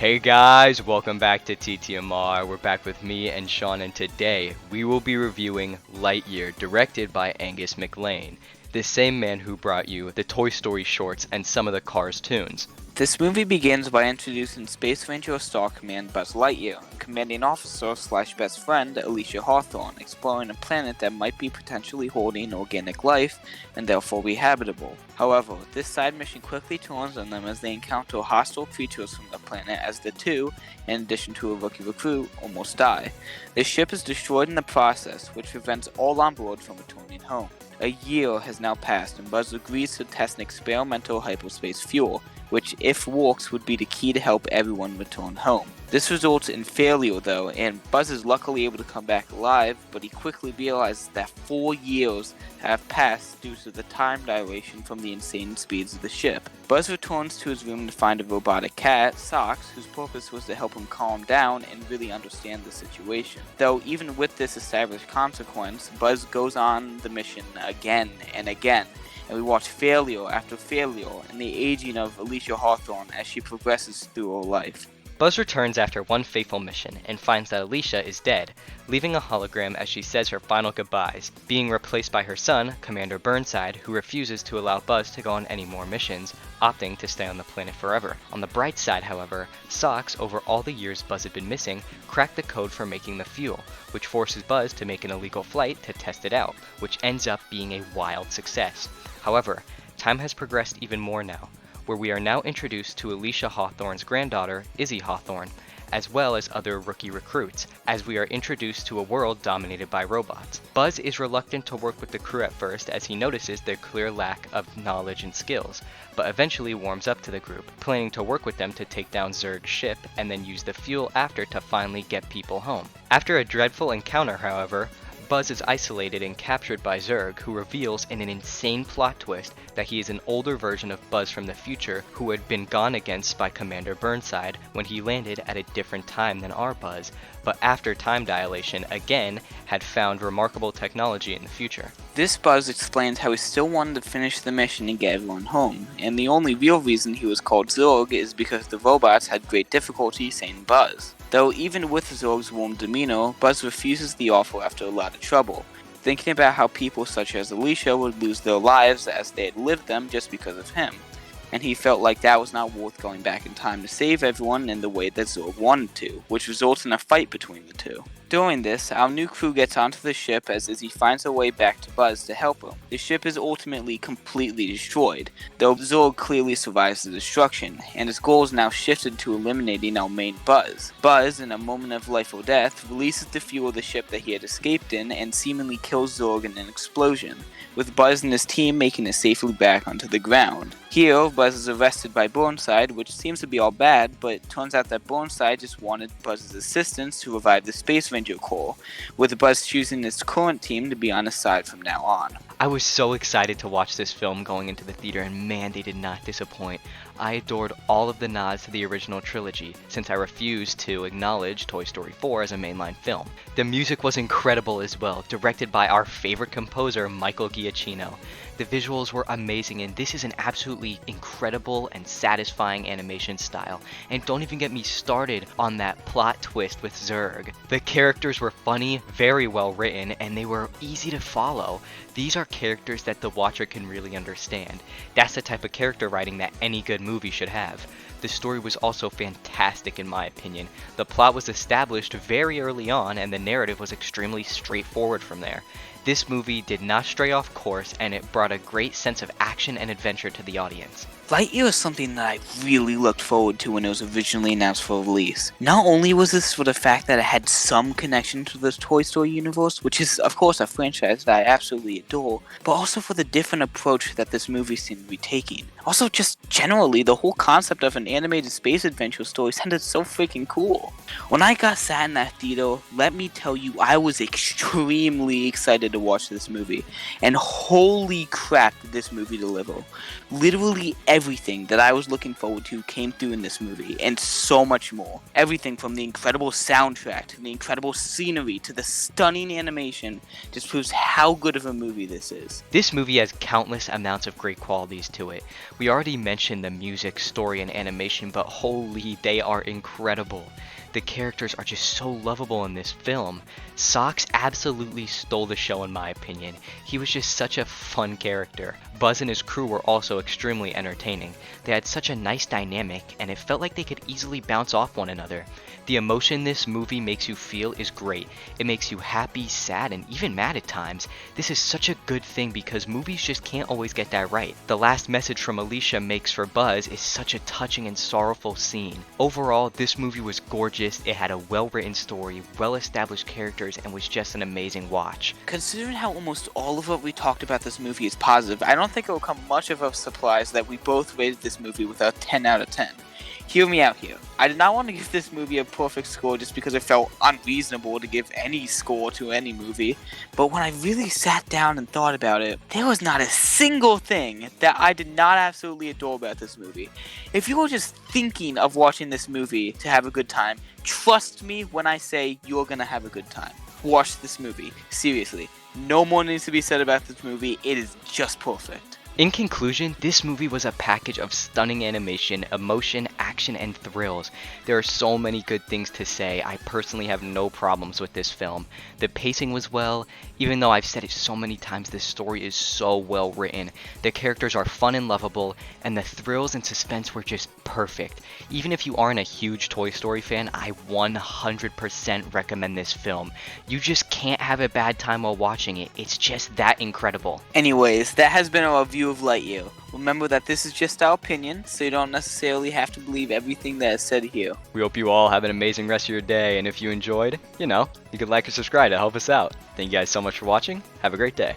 Hey guys, welcome back to TTMR. We're back with me and Sean, and today we will be reviewing Lightyear, directed by Angus MacLane, the same man who brought you the Toy Story shorts and some of the Cars tunes. This movie begins by introducing Space Ranger Star Command Buzz Lightyear, commanding officer / best friend Alicia Hawthorne, exploring a planet that might be potentially holding organic life and therefore be habitable. However, this side mission quickly turns on them as they encounter hostile creatures from the planet as the two, in addition to a rookie recruit, almost die. The ship is destroyed in the process, which prevents all on board from returning home. A year has now passed and Buzz agrees to test an experimental hyperspace fuel, which if works would be the key to help everyone return home. This results in failure though, and Buzz is luckily able to come back alive, but he quickly realizes that 4 years have passed due to the time dilation from the insane speeds of the ship. Buzz returns to his room to find a robotic cat, Socks, whose purpose was to help him calm down and really understand the situation. Though even with this established consequence, Buzz goes on the mission again and again, and we watch failure after failure and the aging of Alicia Hawthorne as she progresses through her life. Buzz returns after one fateful mission and finds that Alicia is dead, leaving a hologram as she says her final goodbyes, being replaced by her son, Commander Burnside, who refuses to allow Buzz to go on any more missions, opting to stay on the planet forever. On the bright side, however, Socks, over all the years Buzz had been missing, cracked the code for making the fuel, which forces Buzz to make an illegal flight to test it out, which ends up being a wild success. However, time has progressed even more now, where we are now introduced to Alicia Hawthorne's granddaughter, Izzy Hawthorne, as well as other rookie recruits, as we are introduced to a world dominated by robots. Buzz is reluctant to work with the crew at first as he notices their clear lack of knowledge and skills, but eventually warms up to the group, planning to work with them to take down Zurg's ship and then use the fuel after to finally get people home. After a dreadful encounter, however, Buzz is isolated and captured by Zurg, who reveals in an insane plot twist that he is an older version of Buzz from the future who had been gone against by Commander Burnside when he landed at a different time than our Buzz, but after time dilation again had found remarkable technology in the future. This Buzz explains how he still wanted to finish the mission and get everyone home, and the only real reason he was called Zurg is because the robots had great difficulty saying Buzz. Though even with Zurg's warm demeanor, Buzz refuses the offer after a lot of trouble, thinking about how people such as Alicia would lose their lives as they had lived them just because of him, and he felt like that was not worth going back in time to save everyone in the way that Zurg wanted to, which results in a fight between the two. During this, our new crew gets onto the ship as Izzy finds her way back to Buzz to help him. The ship is ultimately completely destroyed, though Zurg clearly survives the destruction, and his goal is now shifted to eliminating our main Buzz. Buzz, in a moment of life or death, releases the fuel of the ship that he had escaped in and seemingly kills Zurg in an explosion, with Buzz and his team making it safely back onto the ground. Here, Buzz is arrested by Burnside, which seems to be all bad, but it turns out that Burnside just wanted Buzz's assistance to revive the Space Ranger Corps, with Buzz choosing his current team to be on his side from now on. I was so excited to watch this film going into the theater, and man, they did not disappoint. I adored all of the nods to the original trilogy, since I refused to acknowledge Toy Story 4 as a mainline film. The music was incredible as well, directed by our favorite composer, Michael Giacchino. The visuals were amazing, and this is an absolutely incredible and satisfying animation style. And don't even get me started on that plot twist with Zurg. The characters were funny, very well written, and they were easy to follow. These are characters that the watcher can really understand. That's the type of character writing that any good movie should have. The story was also fantastic in my opinion. The plot was established very early on, and the narrative was extremely straightforward from there. This movie did not stray off course, and it brought a great sense of action and adventure to the audience. Lightyear is something that I really looked forward to when it was originally announced for release. Not only was this for the fact that it had some connection to the Toy Story universe, which is of course a franchise that I absolutely adore, but also for the different approach that this movie seemed to be taking. Also just generally, the whole concept of an animated space adventure story sounded so freaking cool. When I got sat in that theater, let me tell you, I was extremely excited excited to watch this movie. And holy crap did this movie deliver. Literally everything that I was looking forward to came through in this movie, and so much more. Everything from the incredible soundtrack, to the incredible scenery, to the stunning animation, just proves how good of a movie this is. This movie has countless amounts of great qualities to it. We already mentioned the music, story, and animation, but holy, they are incredible. The characters are just so lovable in this film. Socks absolutely stole the show in my opinion. He was just such a fun character. Buzz and his crew were also extremely entertaining. They had such a nice dynamic, and it felt like they could easily bounce off one another. The emotion this movie makes you feel is great. It makes you happy, sad, and even mad at times. This is such a good thing because movies just can't always get that right. The last message from Alicia makes for Buzz is such a touching and sorrowful scene. Overall, this movie was gorgeous. It had a well-written story, well-established characters, and was just an amazing watch. Considering how almost all of what we talked about this movie is positive, I don't think it will come much of a surprise that we both rated this movie with a 10 out of 10. Hear me out here. I did not want to give this movie a perfect score just because it felt unreasonable to give any score to any movie, but when I really sat down and thought about it, there was not a single thing that I did not absolutely adore about this movie. If you were just thinking of watching this movie to have a good time, trust me when I say you're gonna have a good time. Watch this movie. Seriously. No more needs to be said about this movie. It is just perfect. In conclusion, this movie was a package of stunning animation, emotion, action, and thrills. There are so many good things to say. I personally have no problems with this film. The pacing was well, even though I've said it so many times, this story is so well written. The characters are fun and lovable, and the thrills and suspense were just perfect. Even if you aren't a huge Toy Story fan, I 100% recommend this film. You just can't have a bad time while watching it. It's just that incredible. Anyways, that has been a review of Lightyear. Remember that this is just our opinion, so you don't necessarily have to believe everything that is said here. We hope you all have an amazing rest of your day, and if you enjoyed, you could like or subscribe to help us out. Thank you guys so much for watching. Have a great day.